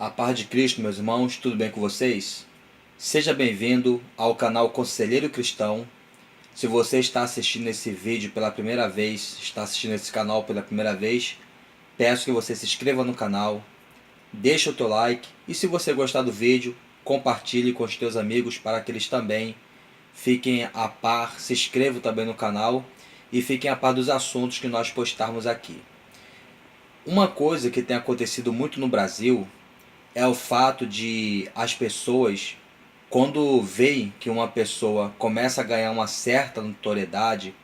A paz de Cristo, meus irmãos, tudo bem com vocês? Seja bem-vindo ao canal Conselheiro Cristão. Se você está assistindo esse vídeo pela primeira vez, está assistindo esse canal pela primeira vez, peço que você se inscreva no canal, deixe o teu like e se você gostar do vídeo, compartilhe com os teus amigos para que eles também fiquem a par, se inscrevam também no canal e fiquem a par dos assuntos que nós postarmos aqui. Uma coisa que tem acontecido muito no Brasil é o fato de as pessoas, quando veem que uma pessoa começa a ganhar uma certa notoriedade,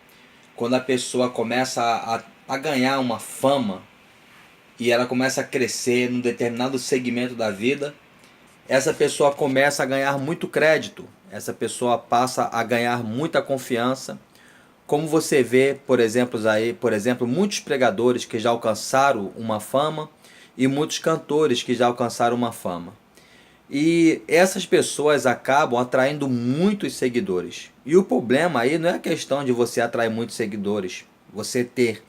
quando a pessoa começa a ganhar uma fama e ela começa a crescer num determinado segmento da vida, essa pessoa começa a ganhar muito crédito, essa pessoa passa a ganhar muita confiança. Como você vê, por exemplo, muitos pregadores que já alcançaram uma fama e muitos cantores que já alcançaram uma fama. E essas pessoas acabam atraindo muitos seguidores. E o problema aí não é a questão de você atrair muitos seguidores. Você ter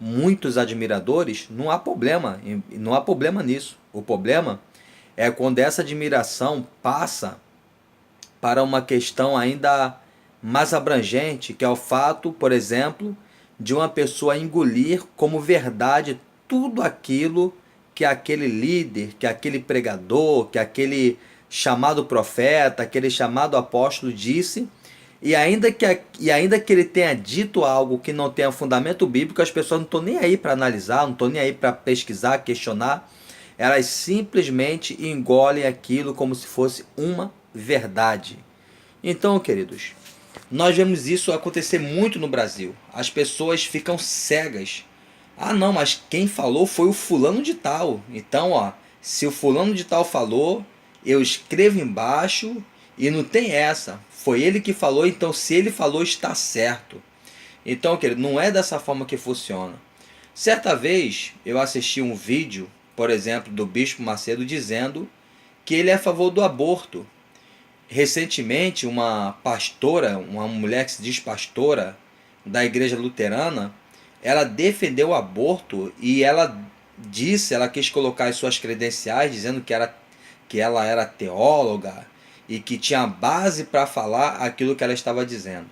muitos admiradores, não há problema nisso. O problema é quando essa admiração passa para uma questão ainda mais abrangente, que é o fato, por exemplo, de uma pessoa engolir como verdade tudo aquilo que aquele líder, que aquele pregador, que aquele chamado profeta, aquele chamado apóstolo disse, e ainda que ele tenha dito algo que não tenha fundamento bíblico, as pessoas não estão nem aí para analisar, não estão nem aí para pesquisar, questionar, elas simplesmente engolem aquilo como se fosse uma verdade. Então, queridos, nós vemos isso acontecer muito no Brasil. As pessoas ficam cegas. Ah, não, mas quem falou foi o fulano de tal. Então, se o fulano de tal falou, eu escrevo embaixo e não tem essa. Foi ele que falou, então se ele falou, está certo. Então, querido, não é dessa forma que funciona. Certa vez, eu assisti um vídeo, por exemplo, do Bispo Macedo dizendo que ele é a favor do aborto. Recentemente, uma pastora, uma mulher que se diz pastora da igreja luterana, ela defendeu o aborto e ela quis colocar as suas credenciais dizendo que ela era teóloga e que tinha base para falar aquilo que ela estava dizendo.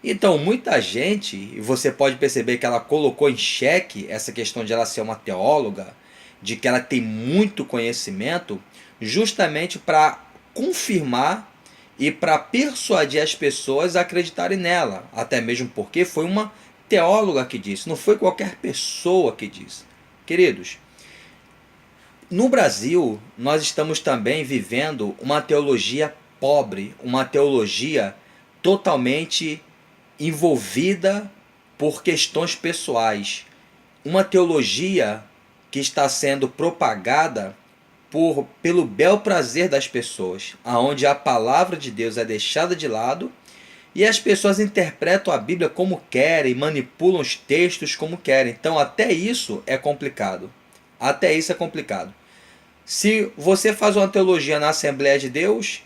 Então, muita gente, e você pode perceber que ela colocou em xeque essa questão de ela ser uma teóloga, de que ela tem muito conhecimento, justamente para confirmar e para persuadir as pessoas a acreditarem nela, até mesmo porque foi uma teóloga que disse, não foi qualquer pessoa que disse. Queridos, no Brasil nós estamos também vivendo uma teologia pobre, uma teologia totalmente envolvida por questões pessoais, uma teologia que está sendo propagada pelo bel prazer das pessoas, aonde a palavra de Deus é deixada de lado e as pessoas interpretam a Bíblia como querem, manipulam os textos como querem. Então até isso é complicado. Até isso é complicado. Se você faz uma teologia na Assembleia de Deus,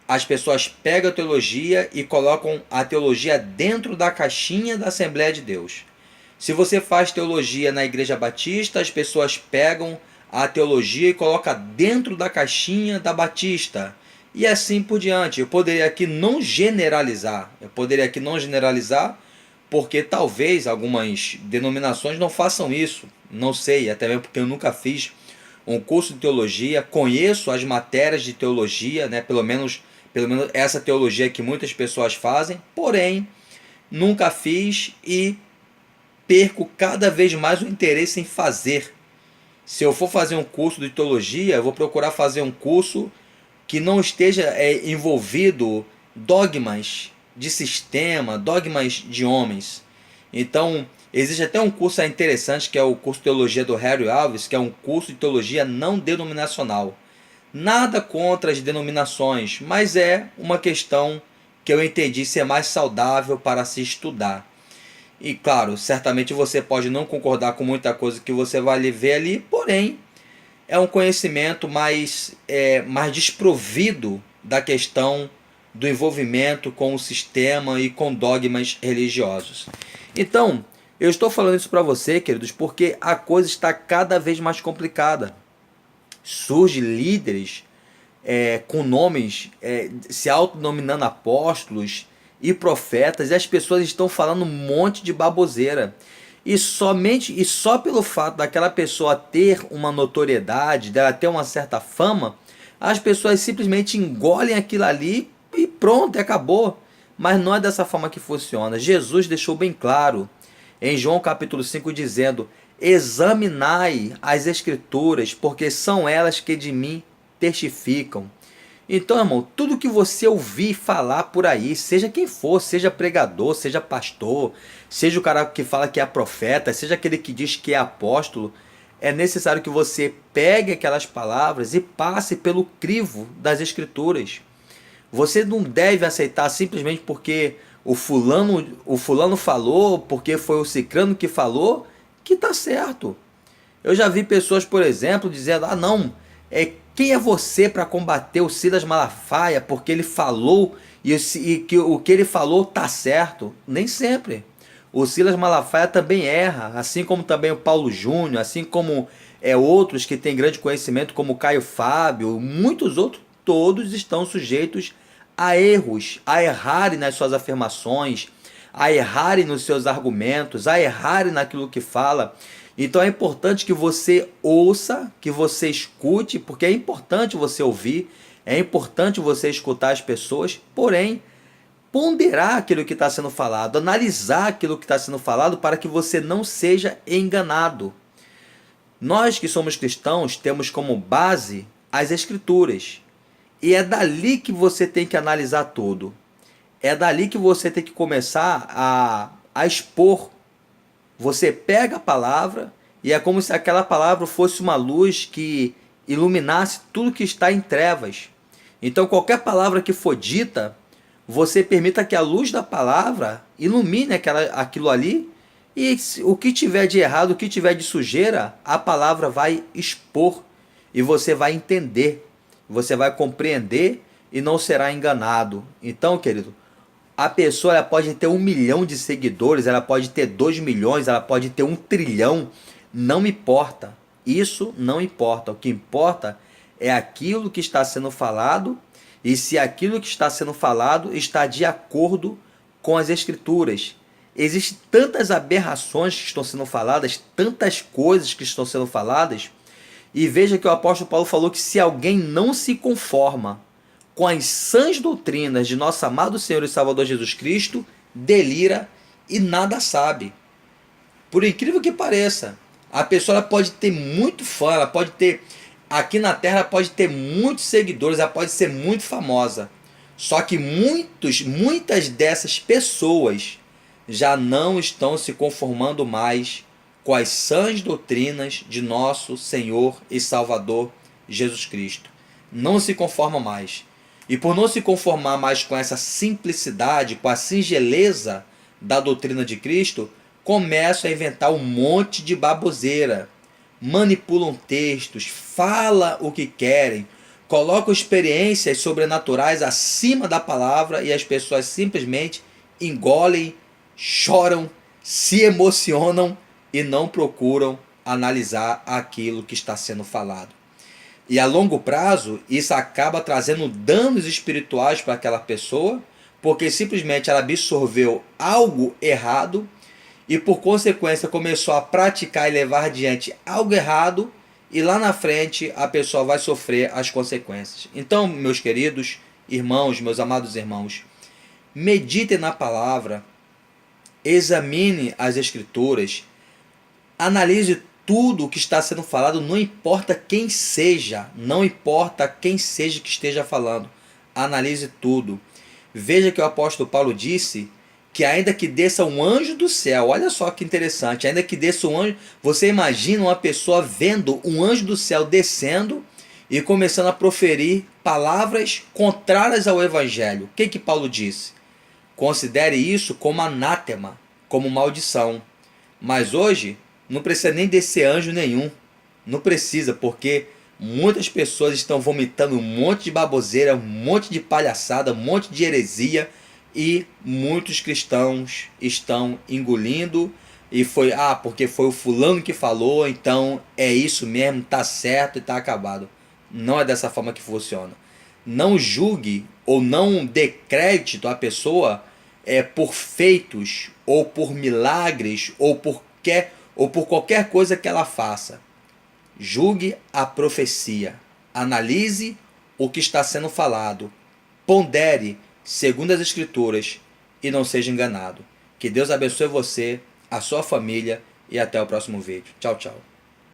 as pessoas pegam a teologia e colocam a teologia dentro da caixinha da Assembleia de Deus. Se você faz teologia na Igreja Batista, as pessoas pegam a teologia e colocam dentro da caixinha da Batista. E assim por diante. Eu poderia aqui não generalizar. Porque talvez algumas denominações não façam isso. Não sei, até mesmo porque eu nunca fiz um curso de teologia. Conheço as matérias de teologia, né? Pelo menos essa teologia que muitas pessoas fazem. Porém, nunca fiz e perco cada vez mais o interesse em fazer. Se eu for fazer um curso de teologia, eu vou procurar fazer um curso que não esteja envolvido dogmas de sistema, dogmas de homens. Então, existe até um curso interessante que é o curso de teologia do Harry Alves, que é um curso de teologia não denominacional. Nada contra as denominações, mas é uma questão que eu entendi ser mais saudável para se estudar. E claro, certamente você pode não concordar com muita coisa que você vai ver ali, porém é um conhecimento mais desprovido da questão do envolvimento com o sistema e com dogmas religiosos. Então, eu estou falando isso para você, queridos, porque a coisa está cada vez mais complicada. surgem líderes com nomes, se autodenominando apóstolos e profetas, e as pessoas estão falando um monte de baboseira. E só pelo fato daquela pessoa ter uma notoriedade, dela ter uma certa fama, as pessoas simplesmente engolem aquilo ali e pronto, acabou. Mas não é dessa forma que funciona. Jesus deixou bem claro em João capítulo 5 dizendo: examinai as escrituras, porque são elas que de mim testificam. Então, irmão, tudo que você ouvir falar por aí, seja quem for, seja pregador, seja pastor, seja o cara que fala que é profeta, seja aquele que diz que é apóstolo, é necessário que você pegue aquelas palavras e passe pelo crivo das escrituras. Você não deve aceitar simplesmente porque o fulano falou, porque foi o cicrano que falou, que está certo. Eu já vi pessoas, por exemplo, dizendo: ah, não, quem é você para combater o Silas Malafaia porque ele falou e que o que ele falou está certo? Nem sempre. O Silas Malafaia também erra, assim como também o Paulo Júnior, assim como outros que têm grande conhecimento, como o Caio Fábio, muitos outros, todos estão sujeitos a erros, a errarem nas suas afirmações, a errarem nos seus argumentos, a errarem naquilo que fala. Então é importante que você ouça, que você escute, porque é importante você ouvir, é importante você escutar as pessoas, porém, ponderar aquilo que está sendo falado, analisar aquilo que está sendo falado para que você não seja enganado. Nós que somos cristãos temos como base as Escrituras. E é dali que você tem que analisar tudo. É dali que você tem que começar a expor. Você pega a palavra e é como se aquela palavra fosse uma luz que iluminasse tudo que está em trevas. Então qualquer palavra que for dita, você permita que a luz da palavra ilumine aquilo ali, e o que tiver de errado, o que tiver de sujeira, a palavra vai expor e você vai entender, você vai compreender e não será enganado. Então, querido, a pessoa ela pode ter 1 milhão de seguidores, ela pode ter 2 milhões, ela pode ter 1 trilhão, não importa. Isso não importa. O que importa é aquilo que está sendo falado, e se aquilo que está sendo falado está de acordo com as Escrituras. Existem tantas aberrações que estão sendo faladas, tantas coisas que estão sendo faladas, e veja que o apóstolo Paulo falou que se alguém não se conforma com as sãs doutrinas de nosso amado Senhor e Salvador Jesus Cristo, delira e nada sabe. Por incrível que pareça, a pessoa ela pode ter muito fã, ela pode ter, aqui na Terra, ela pode ter muitos seguidores, ela pode ser muito famosa. Só que muitas dessas pessoas já não estão se conformando mais com as sãs doutrinas de nosso Senhor e Salvador Jesus Cristo. Não se conforma mais. E por não se conformar mais com essa simplicidade, com a singeleza da doutrina de Cristo, começam a inventar um monte de baboseira. Manipulam textos, falam o que querem, colocam experiências sobrenaturais acima da palavra e as pessoas simplesmente engolem, choram, se emocionam e não procuram analisar aquilo que está sendo falado. E a longo prazo, isso acaba trazendo danos espirituais para aquela pessoa, porque simplesmente ela absorveu algo errado e por consequência começou a praticar e levar adiante algo errado, e lá na frente a pessoa vai sofrer as consequências. Então, meus queridos irmãos, meus amados irmãos, meditem na palavra, examine as Escrituras, analise tudo o que está sendo falado, não importa quem seja, não importa quem seja que esteja falando, analise tudo. Veja que o apóstolo Paulo disse que ainda que desça um anjo do céu, olha só que interessante, ainda que desça um anjo, você imagina uma pessoa vendo um anjo do céu descendo e começando a proferir palavras contrárias ao evangelho. O que Paulo disse? Considere isso como anátema, como maldição. Mas hoje não precisa nem descer anjo nenhum. Não precisa, porque muitas pessoas estão vomitando um monte de baboseira, um monte de palhaçada, um monte de heresia, e muitos cristãos estão engolindo e porque foi o fulano que falou, então é isso mesmo, tá certo e tá acabado. Não é dessa forma que funciona. Não julgue ou não dê crédito à pessoa por feitos, ou por milagres, ou por qualquer coisa que ela faça. Julgue a profecia. Analise o que está sendo falado. Pondere segundo as Escrituras e não seja enganado. Que Deus abençoe você, a sua família e até o próximo vídeo. Tchau, tchau.